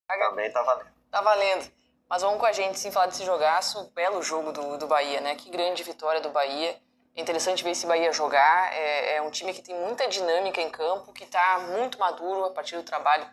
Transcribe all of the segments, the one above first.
Também tá valendo. Tá valendo. Mas vamos com a gente, sim, falar desse jogaço. Belo jogo do Bahia, né? Que grande vitória do Bahia. É interessante ver esse Bahia jogar. É um time que tem muita dinâmica em campo, que tá muito maduro a partir do trabalho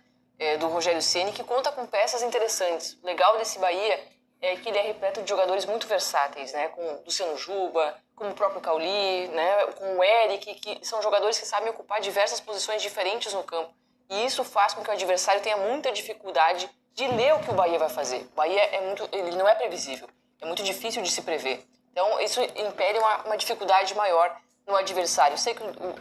do Rogério Ceni, que conta com peças interessantes. O legal desse Bahia é que ele é repleto de jogadores muito versáteis, né? Com o Luciano Juba, como o próprio Cauli, né? Com o Eric, que são jogadores que sabem ocupar diversas posições diferentes no campo. E isso faz com que o adversário tenha muita dificuldade de ler o que o Bahia vai fazer. O Bahia ele não é previsível, é muito difícil de se prever. Então isso impede uma dificuldade maior no adversário.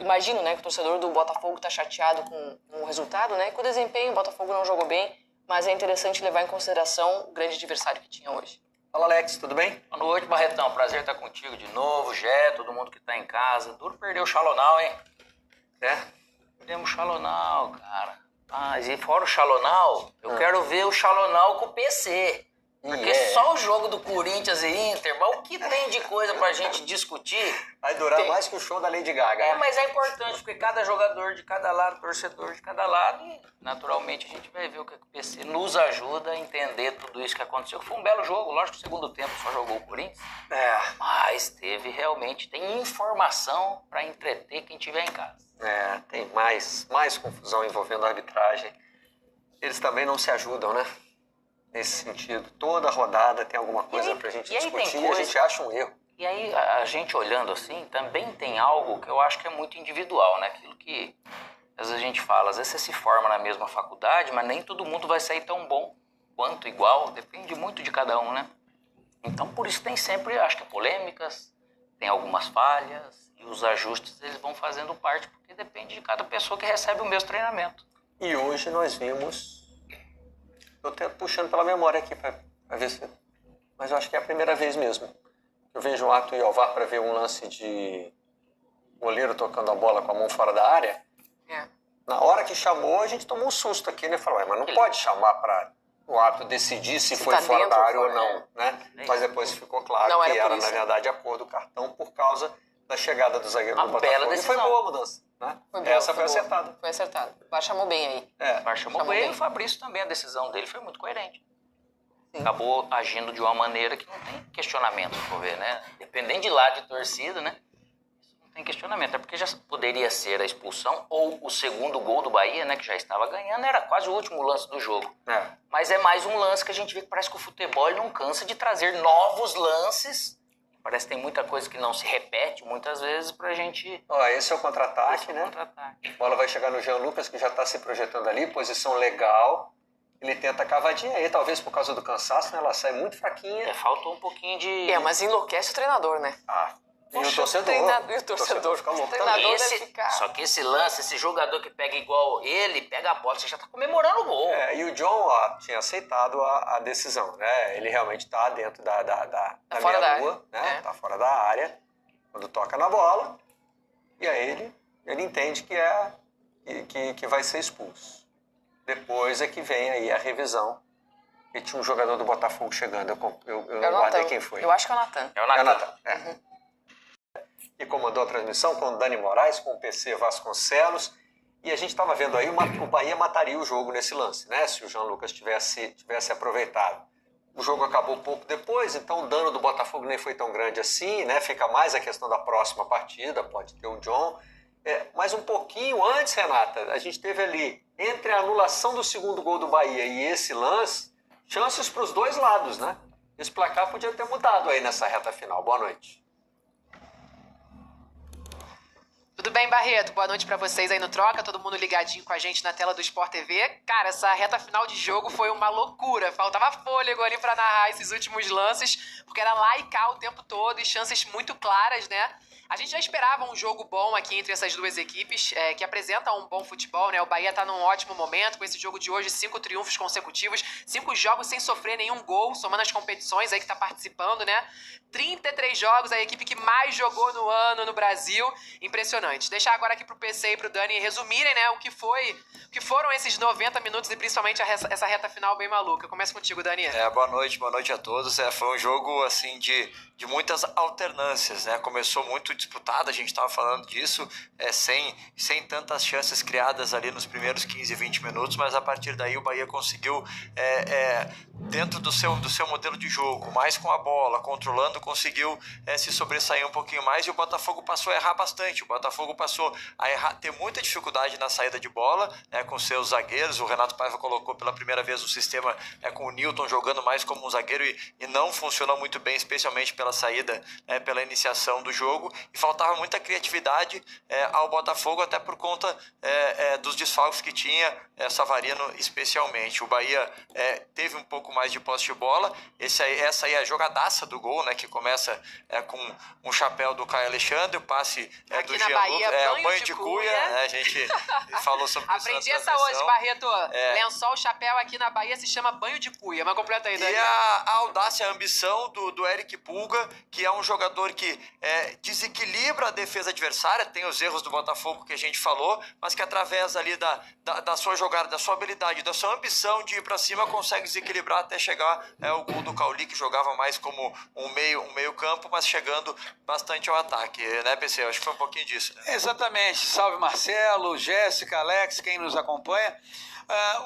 Imagino, né, que o torcedor do Botafogo está chateado com o resultado, né? Com o desempenho, o Botafogo não jogou bem, mas é interessante levar em consideração o grande adversário que tinha hoje. Fala, Alex, tudo bem? Boa noite, Barretão. Prazer estar contigo de novo, Jé, todo mundo que tá em casa. Duro perder o Xalonal, hein? Perdemos o Xalonal, cara. Mas e fora o Xalonal, eu quero ver o Xalonal com o PC. Porque só o jogo do Corinthians e Inter, mas o que tem de coisa pra gente discutir? Vai durar mais que o show da Lady Gaga. É, mas é importante, porque cada jogador de cada lado, torcedor de cada lado, e naturalmente a gente vai ver o que o PC nos ajuda a entender tudo isso que aconteceu. Foi um belo jogo, lógico que o segundo tempo só jogou o Corinthians. Mas tem informação pra entreter quem tiver em casa. Tem mais confusão envolvendo a arbitragem. Eles também não se ajudam, né? Nesse sentido, toda rodada tem alguma coisa pra gente discutir e a gente acha um erro. E aí, a gente olhando assim, também tem algo que eu acho que é muito individual, né? Aquilo que às vezes a gente fala, às vezes você se forma na mesma faculdade, mas nem todo mundo vai sair tão bom quanto igual, depende muito de cada um, né? Então, por isso tem sempre, acho que polêmicas, tem algumas falhas, e os ajustes eles vão fazendo parte, porque depende de cada pessoa que recebe o mesmo treinamento. E hoje nós vimos... Estou até puxando pela memória aqui para ver se... Mas eu acho que é a primeira vez mesmo. Eu vejo o Ato e o Alvar para ver um lance de goleiro tocando a bola com a mão fora da área. Na hora que chamou, a gente tomou um susto aqui, né? Falou, mas não pode chamar para o Ato decidir se foi fora da área ou não, né? Mas depois ficou claro que era, na verdade, a cor do cartão por causa da chegada do zagueiro do Botafogo. E foi boa a mudança, né? Essa foi acertada. Foi acertada. O VAR chamou bem aí. O VAR chamou bem e o Fabrício também, a decisão dele foi muito coerente. Sim. Acabou agindo de uma maneira que não tem questionamento, por ver, né? Dependendo de lado de torcida, né? Isso não tem questionamento. É porque já poderia ser a expulsão ou o segundo gol do Bahia, né? Que já estava ganhando, era quase o último lance do jogo. Mas é mais um lance que a gente vê que parece que o futebol não cansa de trazer novos lances. Parece que tem muita coisa que não se repete muitas vezes pra gente... Esse é o contra-ataque, né? A bola vai chegar no Jean Lucas, que já tá se projetando ali, posição legal. Ele tenta a cavadinha aí, talvez por causa do cansaço, né? Ela sai muito fraquinha. Faltou um pouquinho de... mas enlouquece o treinador, né? E o torcedor. E o torcedor fica louco. Só que esse lance, esse jogador que pega igual ele, pega a bola, você já tá comemorando o gol. E o John tinha aceitado a decisão, né? Ele realmente tá dentro da meia-lua, né? Tá fora da área, quando toca na bola. E aí ele entende que vai ser expulso. Depois é que vem aí a revisão. E tinha um jogador do Botafogo chegando. Eu não guardei quem foi. Eu acho que é o Natan. É o Natan. E comandou a transmissão com o Dani Moraes, com o PC Vasconcelos. E a gente estava vendo aí, o Bahia mataria o jogo nesse lance, né? Se o Jean Lucas tivesse aproveitado. O jogo acabou pouco depois, então o dano do Botafogo nem foi tão grande assim, né? Fica mais a questão da próxima partida, pode ter o John. Mas um pouquinho antes, Renata, a gente teve ali, entre a anulação do segundo gol do Bahia e esse lance, chances para os dois lados, né? Esse placar podia ter mudado aí nessa reta final. Boa noite. Tudo bem, Barreto? Boa noite pra vocês aí no Troca, todo mundo ligadinho com a gente na tela do Sport TV. Cara, essa reta final de jogo foi uma loucura, faltava fôlego ali pra narrar esses últimos lances, porque era lá e cá o tempo todo e chances muito claras, né? A gente já esperava um jogo bom aqui entre essas duas equipes, que apresentam um bom futebol, né? O Bahia tá num ótimo momento, com esse jogo de hoje, 5 triunfos consecutivos, 5 jogos sem sofrer nenhum gol, somando as competições aí que tá participando, né? 33 jogos, a equipe que mais jogou no ano no Brasil, impressionante. Deixar agora aqui pro PC e pro Dani resumirem, né, o que foram esses 90 minutos e principalmente essa reta final bem maluca. Começa contigo, Dani. Boa noite a todos. Foi um jogo, assim, de muitas alternâncias, né? Começou muito muito disputada, a gente estava falando disso, sem tantas chances criadas ali nos primeiros 15, 20 minutos, mas a partir daí o Bahia conseguiu, dentro do seu modelo de jogo, mais com a bola, controlando, conseguiu se sobressair um pouquinho mais, e o Botafogo passou a errar bastante. O Botafogo passou a ter muita dificuldade na saída de bola, com seus zagueiros. O Renato Paiva colocou pela primeira vez o sistema com o Newton jogando mais como um zagueiro e não funcionou muito bem, especialmente pela saída, pela iniciação do jogo, e faltava muita criatividade ao Botafogo, até por conta dos desfalques que tinha, Savarino especialmente. O Bahia teve um pouco mais de posse de bola. Essa aí é a jogadaça do gol, né, que começa com um chapéu do Caio Alexandre, o passe do Jean Lucas, banho de cuia. A gente falou sobre isso. Aprendi essa hoje, Barreto. Lençol, chapéu aqui na Bahia se chama banho de cuia, mas completa aí. E a audácia, a ambição do Eric Pulga, que é um jogador que desequilibra a defesa adversária, tem os erros do Botafogo que a gente falou, mas que através ali da sua jogada, da sua habilidade, da sua ambição de ir para cima, consegue desequilibrar até chegar o gol do Cauli, que jogava mais como um meio campo, mas chegando bastante ao ataque, né, PC? Eu acho que foi um pouquinho disso, né? Exatamente. Salve Marcelo, Jéssica, Alex, quem nos acompanha.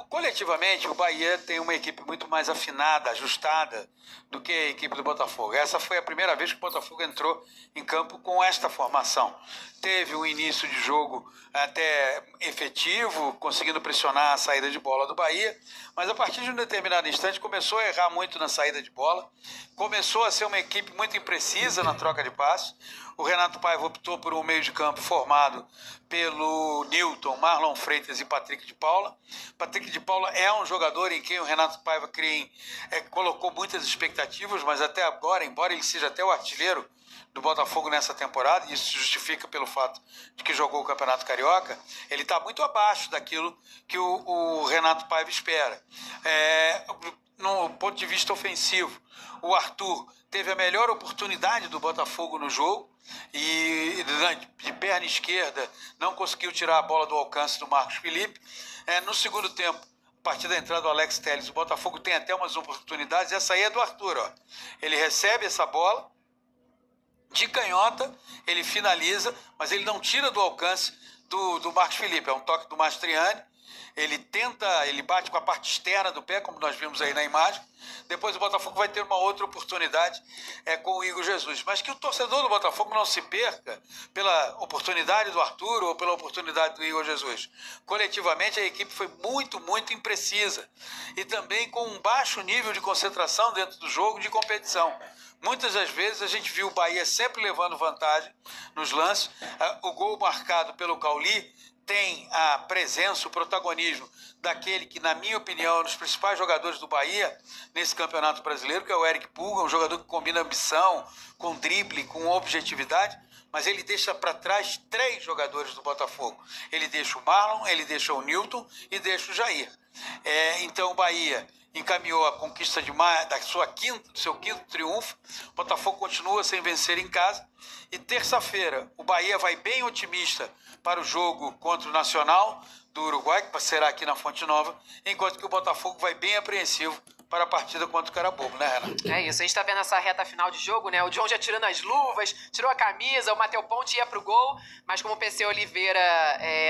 Coletivamente, o Bahia tem uma equipe muito mais afinada, ajustada do que a equipe do Botafogo. Essa foi a primeira vez que o Botafogo entrou em campo com esta formação. Teve um início de jogo até efetivo, conseguindo pressionar a saída de bola do Bahia, mas a partir de um determinado instante começou a errar muito na saída de bola, começou a ser uma equipe muito imprecisa na troca de passes. O Renato Paiva optou por um meio de campo formado pelo Newton, Marlon Freitas e Patrick de Paula. Patrick de Paula é um jogador em quem o Renato Paiva colocou muitas expectativas, mas até agora, embora ele seja até o artilheiro do Botafogo nessa temporada, e isso justifica pelo fato de que jogou o Campeonato Carioca, ele está muito abaixo daquilo que o Renato Paiva espera. No ponto de vista ofensivo, o Arthur teve a melhor oportunidade do Botafogo no jogo, e de perna esquerda não conseguiu tirar a bola do alcance do Marcos Felipe. No segundo tempo, a partir da entrada do Alex Telles, o Botafogo tem até umas oportunidades. Essa aí é do Arthur, ó. Ele recebe essa bola de canhota, ele finaliza, mas ele não tira do alcance do Marcos Felipe. É um toque do Mastriani. Ele bate com a parte externa do pé, como nós vimos aí na imagem. Depois o Botafogo vai ter uma outra oportunidade com o Igor Jesus. Mas que o torcedor do Botafogo não se perca pela oportunidade do Arthur ou pela oportunidade do Igor Jesus. Coletivamente a equipe foi muito, muito imprecisa. E também com um baixo nível de concentração dentro do jogo de competição. Muitas das vezes a gente viu o Bahia sempre levando vantagem nos lances. O gol marcado pelo Cauli tem a presença, o protagonismo daquele que, na minha opinião, é um dos principais jogadores do Bahia nesse Campeonato Brasileiro, que é o Eric Pulga, um jogador que combina ambição com drible, com objetividade, mas ele deixa para trás 3 jogadores do Botafogo. Ele deixa o Marlon, ele deixa o Newton e deixa o Jair. Então o Bahia encaminhou a conquista do seu quinto triunfo. O Botafogo continua sem vencer em casa. E terça-feira o Bahia vai bem otimista para o jogo contra o Nacional do Uruguai, que será aqui na Fonte Nova, enquanto que o Botafogo vai bem apreensivo para a partida contra o Carabobo, né, Renato? É isso, a gente tá vendo essa reta final de jogo, né? O John já tirando as luvas, tirou a camisa, o Matheus Ponte ia pro gol, mas como o PC Oliveira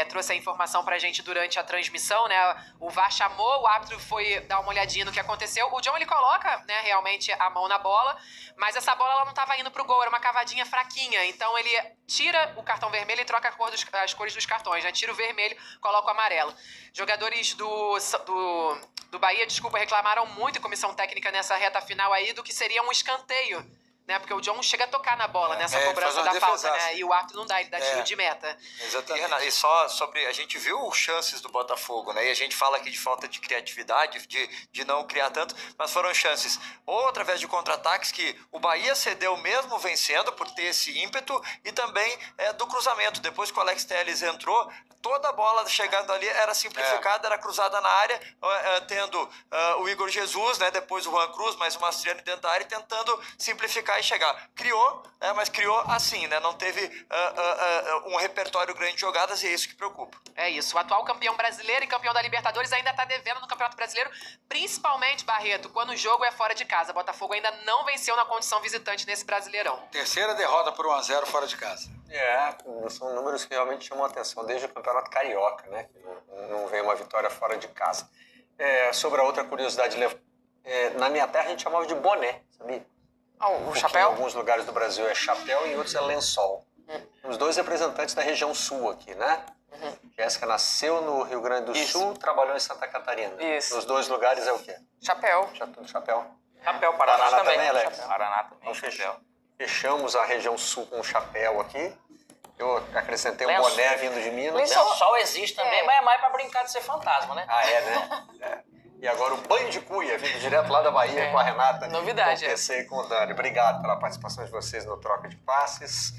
trouxe a informação pra gente durante a transmissão, né? O VAR chamou, o árbitro foi dar uma olhadinha no que aconteceu. O John, ele coloca, né, realmente a mão na bola, mas essa bola ela não tava indo pro gol, era uma cavadinha fraquinha, então ele tira o cartão vermelho e troca as cores dos cartões, né? Tira o vermelho, coloca o amarelo. Jogadores do Bahia, reclamaram muito em comissão técnica nessa reta final aí do que seria um escanteio, né? Porque o John chega a tocar na bola nessa cobrança da falta, né? E o árbitro não dá, ele dá tiro de meta. Exatamente. E só sobre... A gente viu chances do Botafogo, né? E a gente fala aqui de falta de criatividade, de não criar tanto, mas foram chances ou através de contra-ataques que o Bahia cedeu mesmo vencendo por ter esse ímpeto, e também do cruzamento. Depois que o Alex Telles entrou, toda a bola chegando ali era simplificada, era cruzada na área, tendo o Igor Jesus, né? Depois o Juan Cruz, mais o Mastriani dentro da área, tentando simplificar vai chegar. Criou, né, mas criou assim, né? Não teve um repertório grande de jogadas e é isso que preocupa. É isso. O atual campeão brasileiro e campeão da Libertadores ainda tá devendo no Campeonato Brasileiro, principalmente, Barreto, quando o jogo é fora de casa. Botafogo ainda não venceu na condição visitante nesse Brasileirão. Terceira derrota por 1-0 fora de casa. São números que realmente chamam a atenção desde o Campeonato Carioca, né? Que não vem uma vitória fora de casa. Sobre a outra curiosidade, na minha terra a gente chamava de boné, sabia? O chapéu? Em alguns lugares do Brasil é chapéu e em outros é lençol. Temos 2 representantes da região sul aqui, né? Jéssica nasceu no Rio Grande do Sul, trabalhou em Santa Catarina. Isso. Nos 2 lugares é o quê? Chapéu. Chapéu. Chapéu, Paraná também, Alex? Paraná também, Então, chapéu. Fechamos a região sul com o chapéu aqui. Eu acrescentei um Lençol. boné vindo de Minas. Lençol existe também, mas é mais pra brincar de ser fantasma, né? Né? E agora o banho de cuia, vindo direto lá da Bahia com a Renata. Novidade, Com o PC e com o Dani. Obrigado pela participação de vocês no Troca de Passes.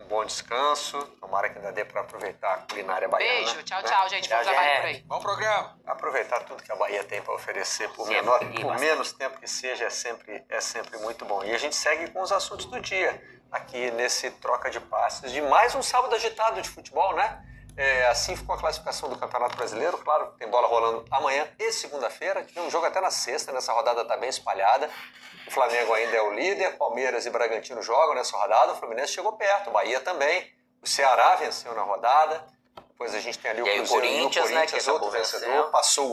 Um bom descanso. Tomara que ainda dê para aproveitar a culinária baiana. Beijo, tchau, gente. Bom trabalho por aí. Bom programa. Aproveitar tudo que a Bahia tem para oferecer, por Sempre, menos tempo que seja, é sempre muito bom. E a gente segue com os assuntos do dia, aqui nesse Troca de Passes de mais um sábado agitado de futebol, né? Assim ficou a classificação do Campeonato Brasileiro. Claro que tem bola rolando amanhã e segunda-feira. Tem um jogo até na sexta, nessa rodada está bem espalhada. O Flamengo ainda é o líder, Palmeiras e Bragantino jogam nessa rodada, o Fluminense chegou perto, o Bahia também, o Ceará venceu na rodada, depois a gente tem ali o Cruzeiro e o Corinthians, né, que outro acabou vencedor, vencendo. passou